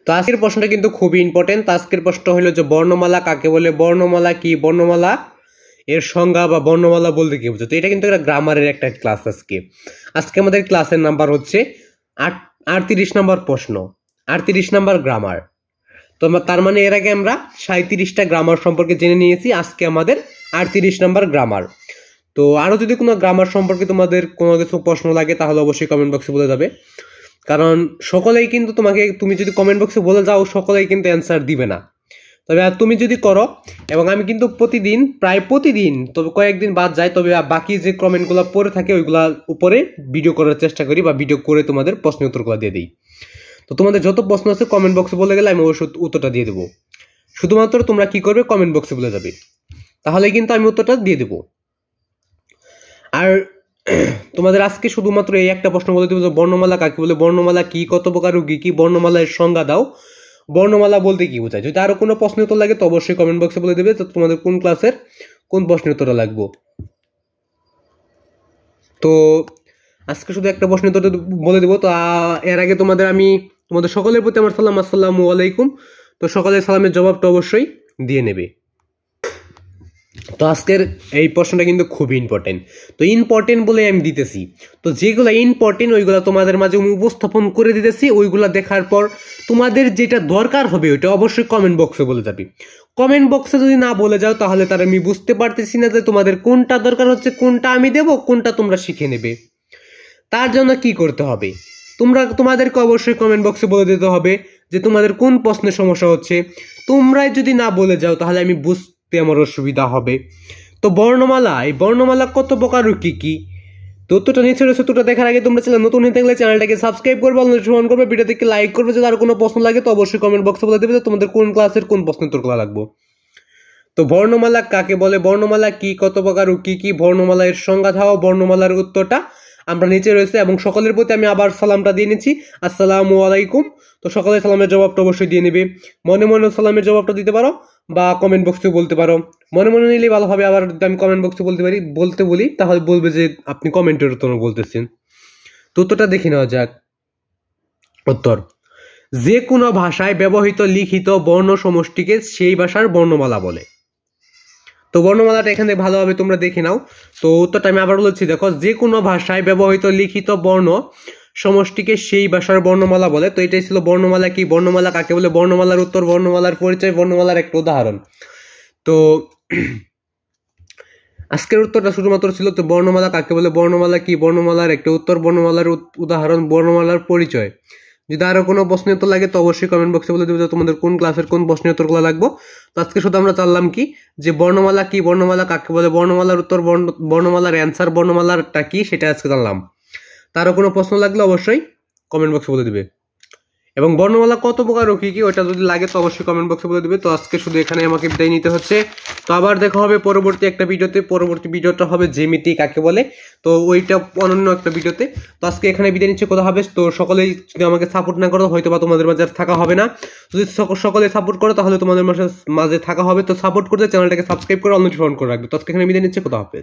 তো আজকের প্রশ্নটা কিন্তু খুবই ইম্পর্টেন্ট। তো আজকের প্রশ্ন হলো যে বর্ণমালা কাকে বলে, বর্ণমালা কি, বর্ণমালা এর সংজ্ঞা বা বর্ণমালা বলতে কি বোঝো। তো এটা কিন্তু একটা গ্রামারের একটা ক্লাস। আজকে আমাদের ক্লাসের নাম্বার হচ্ছে 38 নম্বর প্রশ্ন, 38 নম্বর গ্রামার। তো তার মানে এর আগে আমরা 37টা গ্রামার সম্পর্কে জেনে নিয়েছি, আজকে আমাদের 38 নম্বর গ্রামার। তো আরো যদি কোনো গ্রামার সম্পর্কে তোমাদের কোনো কিছু প্রশ্ন লাগে তাহলে অবশ্যই কমেন্ট বক্সে বলে যাবে, কারণ সকলেই কিন্তু তুমি যদি কমেন্ট বক্সে বলে যাও সকলেই কিন্তু অ্যান্সার দিবে না। তবে আর তুমি যদি করো, এবং আমি কিন্তু প্রায় প্রতিদিন, তবে কয়েকদিন বাদ যায়, তবে বাকি যে কমেন্টগুলো পড়ে থাকে ওইগুলা উপরে ভিডিও করার চেষ্টা করি বা ভিডিও করে তোমাদের প্রশ্ন উত্তরগুলো দিয়ে দিই। তো তোমাদের যত প্রশ্ন আছে কমেন্ট বক্সে বলে গেলে আমি অবশ্যই উত্তরটা দিয়ে দেবো। শুধুমাত্র তোমরা কি করবে, কমেন্ট বক্সে বলে যাবে, তাহলে কিন্তু আমি উত্তরটা দিয়ে দেবো। আর তোমাদের আজকে শুধুমাত্র এই একটা প্রশ্ন বলে দেবো যে বর্ণমালা কাকে বলে, বর্ণমালা কি, কত প্রকার ও কি, বর্ণমালার সংজ্ঞা দাও, বর্ণমালা বলতে কি বোঝায়। যদি আরো কোনো প্রশ্ন উত্তর লাগে তো অবশ্যই কমেন্ট বক্সে বলে দেবে, তো তোমাদের কোন ক্লাসের কোন প্রশ্ন উত্তরটা লাগবে। তো আজকে শুধু একটা প্রশ্ন উত্তর বলে দেবো। তো এর আগে তোমাদের সকলের প্রতি আমার সালাম, আসসালামু আলাইকুম। তো সকলের সালামের জবাবটা অবশ্যই দিয়ে নেবে। তো আজকের এই প্রশ্নটা কিন্তু খুবই ইম্পর্টেন্ট। তো ইম্পর্টেন্ট বলে আমি দিতেছি, তো যেগুলো ইম্পর্টেন্ট ওইগুলো তোমাদের মাঝে উপস্থাপন করে দিতেছি। ওইগুলো দেখার পর তোমাদের যেটা দরকার হবে ওইটা অবশ্যই কমেন্ট বক্সে বলে যাবে। কমেন্ট বক্সে যদি না বলে যাও তাহলে তার আমি বুঝতে পারতেছি না যে তোমাদের কোনটা দরকার হচ্ছে, কোনটা আমি দেব, কোনটা তোমরা শিখে নেবে। তার জন্য কি করতে হবে, তোমাদেরকে অবশ্যই কমেন্ট বক্সে বলে দিতে হবে যে তোমাদের কোন প্রশ্নের সমস্যা হচ্ছে। তোমরাই যদি না বলে যাও তাহলে আমি বুঝতে আমার অসুবিধা হবে। তো এই বর্ণমালা কত প্রকার ও কি কি, তথ্যটা নিচে রয়েছে। তথ্যটা দেখার আগে তোমরা চ্যানেল নতুন হয়ে থাকলে চ্যানেলটাকে সাবস্ক্রাইব করবে, নোটিফিকেশন করবে, ভিডিওটিকে লাইক করবে। যদি আর কোনো প্রশ্ন লাগে তো অবশ্যই কমেন্ট বক্সে বলে দেবে যে তোমাদের কোন ক্লাসের কোন প্রশ্ন উত্তরগুলো লাগবে। তো বর্ণমালা কাকে বলে, বর্ণমালা কি, কত প্রকার ও কি কি, বর্ণমালা এর সংজ্ঞা দাও, বর্ণমালার উত্তরটা আমরা নিচে রয়েছে। এবং সকলের প্রতি আমি আবার সালামটা দিয়ে নিচ্ছি, আসসালামু আলাইকুম। তো সকলের সালামের জবাবটা অবশ্যই দিয়ে নেবে। মনে মনে সালামের জবাবটা দিতে পারো বা কমেন্ট বক্সে বলতে পারো। মনে মনে নিলেই ভালো হবে, আবার যদি আমি কমেন্ট বক্সে বলতে বলি তাহলে বলবে যে আপনি কমেন্টের উত্তর বলতেছেন। তো উত্তরটা দেখে নেওয়া যাক। উত্তর: যে কোনো ভাষায় ব্যবহৃত লিখিত বর্ণ সমষ্টিকে সেই ভাষার বর্ণমালা বলে। তো বর্ণমালাটা এখানে ভালোভাবে তোমরা দেখে নাও। তো উত্তরটা আমি আবার বলছি, দেখো, যে কোনো ভাষায় ব্যবহৃত লিখিত বর্ণ সমষ্টিকে সেই ভাষার বর্ণমালা বলে। তো এটাই ছিল বর্ণমালা কি, বর্ণমালা কাকে বলে, বর্ণমালার উত্তর, বর্ণমালার পরিচয়, বর্ণমালার একটা উদাহরণ। তো আজকের উত্তরটা শুধুমাত্র ছিল তো বর্ণমালা কাকে বলে, বর্ণমালা কি, বর্ণমালার একটা উত্তর, বর্ণমালার উদাহরণ, বর্ণমালার পরিচয়। যদি আরো কোনো প্রশ্ন উত্তর লাগে তো অবশ্যই কমেন্ট বক্সে বলে দেবো যে তোমাদের কোন ক্লাসের কোন প্রশ্ন উত্তরগুলো লাগবে। তো আজকে শুধু আমরা জানলাম কি যে বর্ণমালা কি, বর্ণমালা কাকে বলে, বর্ণমালার উত্তর, বর্ণমালার অ্যান্সার, বর্ণমালারটা কি সেটা আজকে জানলাম। তারও কোনো প্রশ্ন লাগলে অবশ্যই কমেন্ট বক্সে বলে দিবে। এবং বর্ণমালা কত প্রকার ও কি কি ওটা যদি লাগে তো অবশ্যই কমেন্ট বক্সে বলে দিবে। তো আজকে শুধু এখানে আমাকে বিদায় নিতে হচ্ছে। তো আবার দেখা হবে পরবর্তী একটা ভিডিওতে। পরবর্তী ভিডিওটা হবে জ্যামিতি কাকে বলে, তো ওইটা অনন্য একটা ভিডিওতে। তো আজকে এখানে বিদায় নিচ্ছে, কথা হবে। তো সকলেই যদি আমাকে সাপোর্ট না করো হয়তো বা তোমাদের মাঝে থাকা হবে না। যদি সকলে সাপোর্ট করো তাহলে তোমাদের মাঝে থাকা হবে। তো সাপোর্ট করতে চ্যানেলটাকে সাবস্ক্রাইব করে নোটিফিকেশন করে রাখবে। তো আজকে এখানে বিদায় নিচ্ছে, কথা হবে।